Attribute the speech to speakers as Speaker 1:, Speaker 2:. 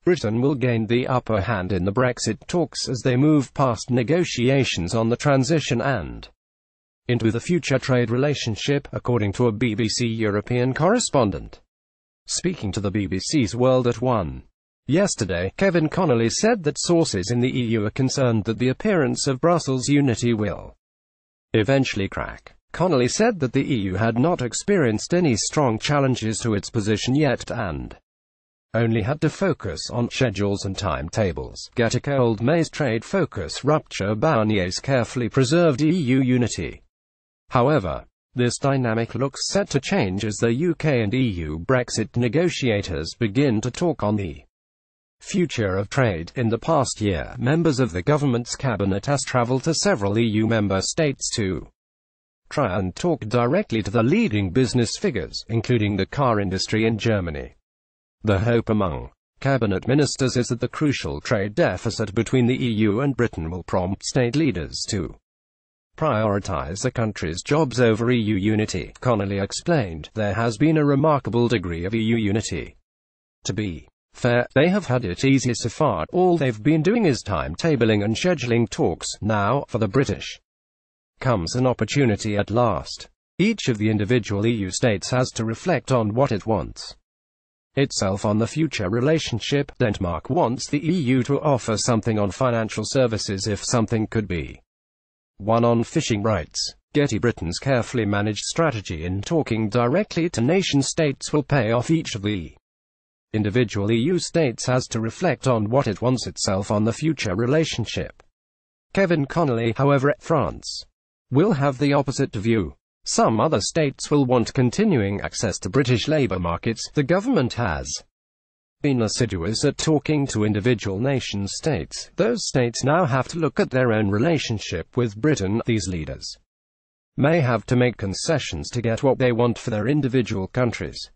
Speaker 1: Britain will gain the upper hand in the Brexit talks as they move past negotiations on the transition and into the future trade relationship, according to a BBC European correspondent. Speaking to the BBC's World at One yesterday, Connelly said that sources in the EU are concerned that the appearance of Brussels unity will eventually crack. Connelly said that the EU had not experienced any strong challenges to its position yet and only had to focus on schedules and timetables. GETTYCould May's trade focus rupture Barnier's carefully preserved EU unity. However, this dynamic looks set to change as the UK and EU Brexit negotiators begin to talk on the future of trade. In the past year, members of the government's cabinet has travelled to several EU member states to try and talk directly to the leading business figures, including the car industry in Germany. The hope among cabinet ministers is that the crucial trade deficit between the EU and Britain will prompt state leaders to prioritize the country's jobs over EU unity. Connelly explained, there has been a remarkable degree of EU unity. To be fair, they have had it easy so far. All they've been doing is timetabling and scheduling talks. Now, for the British, comes an opportunity at last. Each of the individual EU states has to reflect on what it wants itself on the future relationship. Denmark wants the EU to offer something on financial services if something could be one on fishing rights. Britain's carefully managed strategy in talking directly to nation-states will pay off. Each of the individual EU states has to reflect on what it wants itself on the future relationship. Connelly, however, France will have the opposite view. Some other states will want continuing access to British labour markets. The government has been assiduous at talking to individual nation-states. Those states now have to look at their own relationship with Britain. These leaders may have to make concessions to get what they want for their individual countries.